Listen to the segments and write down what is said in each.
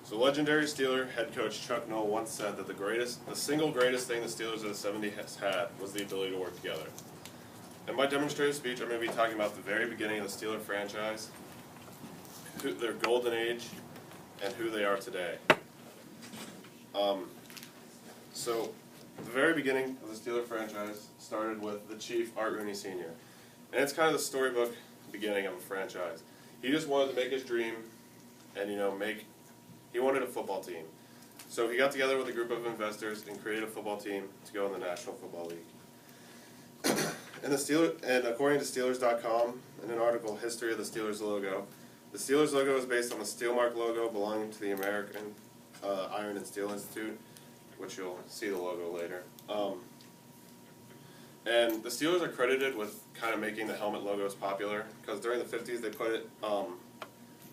So legendary Steeler head coach Chuck Noll once said that the single greatest thing the Steelers of the '70s had was the ability to work together. In my demonstrative speech, I'm going to be talking about the very beginning of the Steeler franchise, their golden age, and who they are today. So the very beginning of the Steeler franchise started with the Chief, Art Rooney Sr. And it's kind of the storybook beginning of a franchise. He just wanted to make his dream and, he wanted a football team. So he got together with a group of investors and created a football team to go in the National Football League. And according to Steelers.com, in an article, History of the Steelers Logo, the Steelers logo is based on the Steelmark logo belonging to the American Iron and Steel Institute, which you'll see the logo later. And the Steelers are credited with kind of making the helmet logos popular, because during the 50s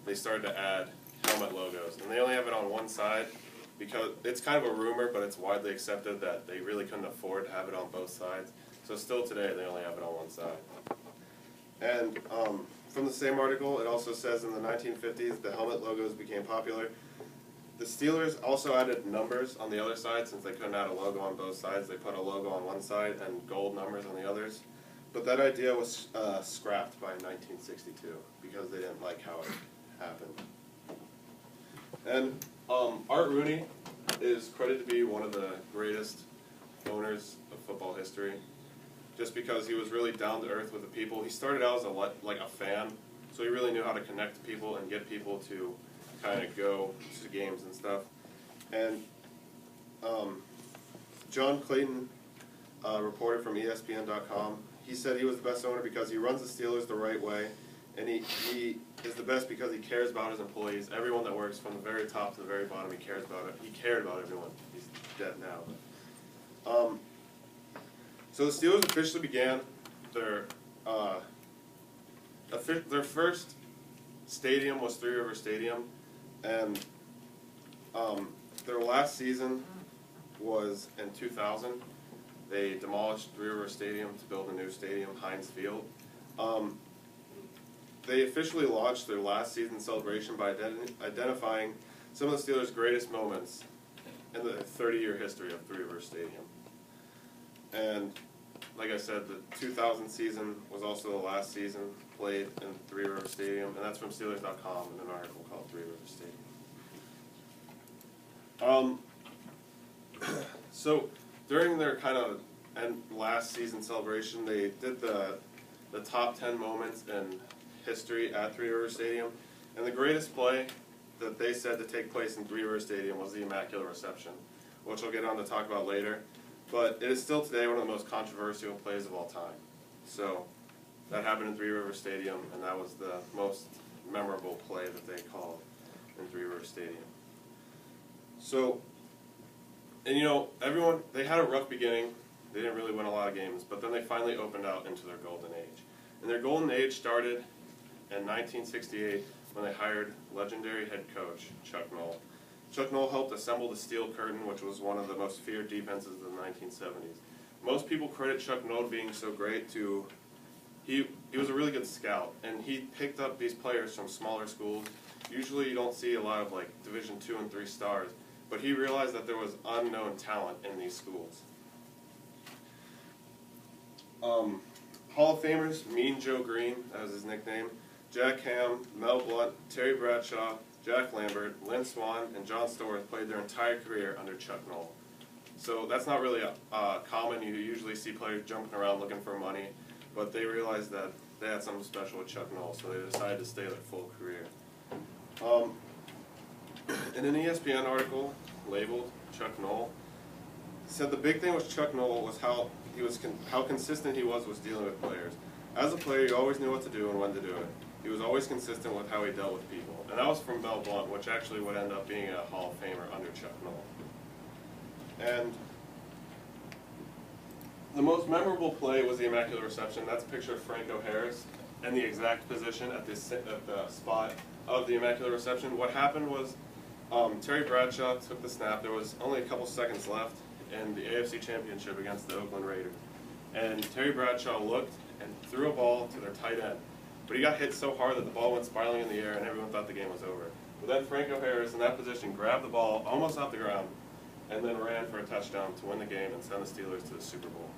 they started to add helmet logos, and they only have it on one side because it's kind of a rumor, but it's widely accepted that they really couldn't afford to have it on both sides. So still today, they only have it on one side. And from the same article, it also says in the 1950s, the helmet logos became popular. The Steelers also added numbers on the other side. Since they couldn't add a logo on both sides, they put a logo on one side and gold numbers on the others. But that idea was scrapped by 1962 because they didn't like how it happened. And Art Rooney is credited to be one of the greatest owners of football history, just because he was really down to earth with the people. He started out as a fan, so he really knew how to connect to people and get people to kind of go to games and stuff. And John Clayton reported from ESPN.com. He said he was the best owner because he runs the Steelers the right way, and he is the best because he cares about his employees. Everyone that works, from the very top to the very bottom, he cares about it. He cared about everyone. He's dead now. So the Steelers officially began their first stadium was Three River Stadium, and their last season was in 2000. They demolished Three River Stadium to build a new stadium, Heinz Field. They officially launched their last season celebration by identifying some of the Steelers' greatest moments in the 30-year history of Three River Stadium. And like I said, the 2000 season was also the last season played in Three River Stadium, and that's from Steelers.com in an article called Three River Stadium. So during their kind of last season celebration, they did the top 10 moments in history at Three River Stadium, and the greatest play that they said to take place in Three River Stadium was the Immaculate Reception, which we'll get on to talk about later. But it is still today one of the most controversial plays of all time. So that happened in Three River Stadium, and that was the most memorable play that they called in Three River Stadium. So, and everyone, they had a rough beginning. They didn't really win a lot of games, but then they finally opened out into their golden age. And their golden age started in 1968 when they hired legendary head coach Chuck Noll. Chuck Noll helped assemble the Steel Curtain, which was one of the most feared defenses of the 1970s. Most people credit Chuck Noll being so great to, he was a really good scout, and he picked up these players from smaller schools. Usually you don't see a lot of Division II and III stars, but he realized that there was unknown talent in these schools. Hall of Famers, Mean Joe Green, that was his nickname, Jack Ham, Mel Blount, Terry Bradshaw, Jack Lambert, Lynn Swann, and John Storrs played their entire career under Chuck Noll. So that's not really common. You usually see players jumping around looking for money, but they realized that they had something special with Chuck Noll, so they decided to stay their full career. In an ESPN article labeled Chuck Noll, said the big thing with Chuck Noll was how consistent he was dealing with players. As a player, he always knew what to do and when to do it. He was always consistent with how he dealt with people. And that was from Mel Blount, which actually would end up being a Hall of Famer under Chuck Noll. And the most memorable play was the Immaculate Reception. That's a picture of Franco Harris in the exact position at the spot of the Immaculate Reception. What happened was Terry Bradshaw took the snap. There was only a couple seconds left in the AFC Championship against the Oakland Raiders. And Terry Bradshaw looked and threw a ball to their tight end. But he got hit so hard that the ball went spiraling in the air, and everyone thought the game was over. But then Franco Harris in that position grabbed the ball almost off the ground and then ran for a touchdown to win the game and send the Steelers to the Super Bowl.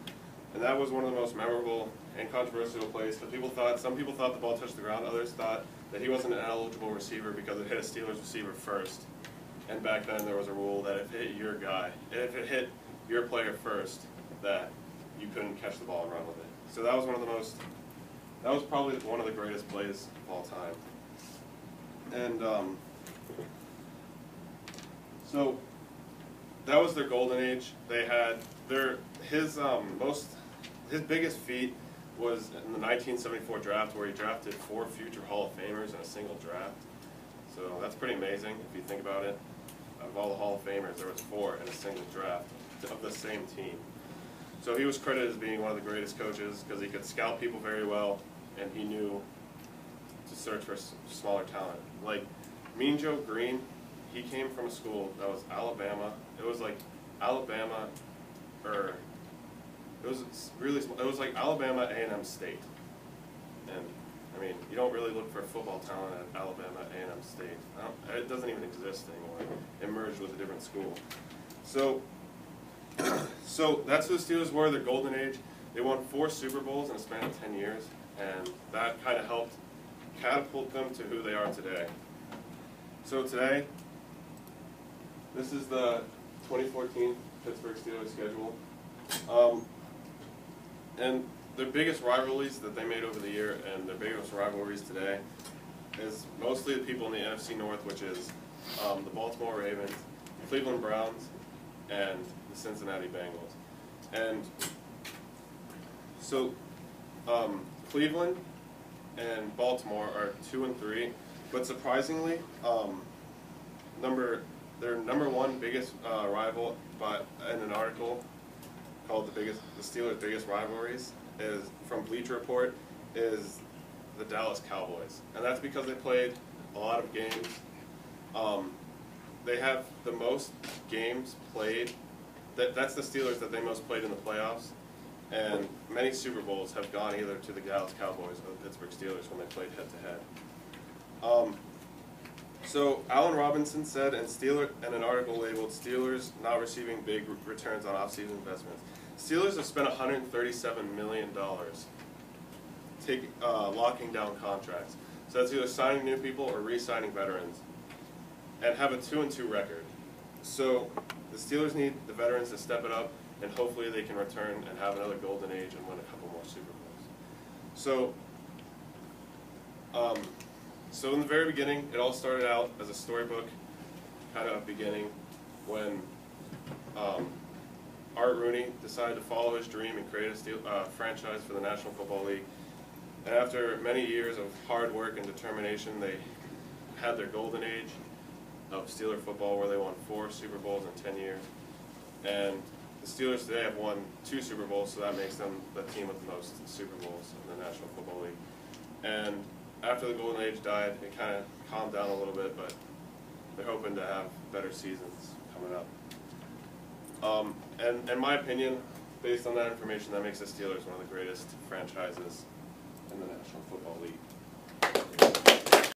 And that was one of the most memorable and controversial plays. But some people thought the ball touched the ground, others thought that he wasn't an eligible receiver because it hit a Steelers receiver first. And back then there was a rule that if it hit your guy, if it hit your player first, that you couldn't catch the ball and run with it. So that was that was probably one of the greatest plays of all time. And so that was their golden age. They had his biggest feat was in the 1974 draft, where he drafted 4 future Hall of Famers in a single draft. So that's pretty amazing if you think about it. Of all the Hall of Famers, there was 4 in a single draft of the same team. So he was credited as being one of the greatest coaches because he could scout people very well, and he knew to search for smaller talent. Like Mean Joe Green, he came from a school that was Alabama. It was like Alabama, or it was really small. It was like Alabama A&M State. And I mean, you don't really look for football talent at Alabama A&M State. It doesn't even exist anymore. It merged with a different school. So that's who the Steelers were, their golden age. They won 4 Super Bowls in a span of 10 years, and that kind of helped catapult them to who they are today. So today, this is the 2014 Pittsburgh Steelers schedule. And their biggest rivalries that they made over the year and their biggest rivalries today is mostly the people in the NFC North, which is the Baltimore Ravens, Cleveland Browns, and the Cincinnati Bengals. And so Cleveland and Baltimore are 2 and 3, but surprisingly, their number 1 biggest rival, but in an article called the Steelers' biggest rivalries, is from Bleacher Report, is the Dallas Cowboys, and that's because they played a lot of games. They have the most games played. That's the Steelers that they most played in the playoffs, and many Super Bowls have gone either to the Dallas Cowboys or the Pittsburgh Steelers when they played head-to-head. So Allen Robinson said in an article labeled "Steelers Not Receiving Big Returns on Offseason Investments," Steelers have spent $137 million locking down contracts. So that's either signing new people or re-signing veterans, and have a 2-2 record. So the Steelers need the veterans to step it up, and hopefully they can return and have another golden age and win a couple more Super Bowls. So in the very beginning, it all started out as a storybook kind of beginning when Art Rooney decided to follow his dream and create a franchise for the National Football League. And after many years of hard work and determination, they had their golden age of Steeler football, where they won 4 Super Bowls in 10 years. And the Steelers today have won 2 Super Bowls, so that makes them the team with the most Super Bowls in the National Football League. And after the golden age died, it kind of calmed down a little bit, but they're hoping to have better seasons coming up. And in my opinion, based on that information, that makes the Steelers one of the greatest franchises in the National Football League.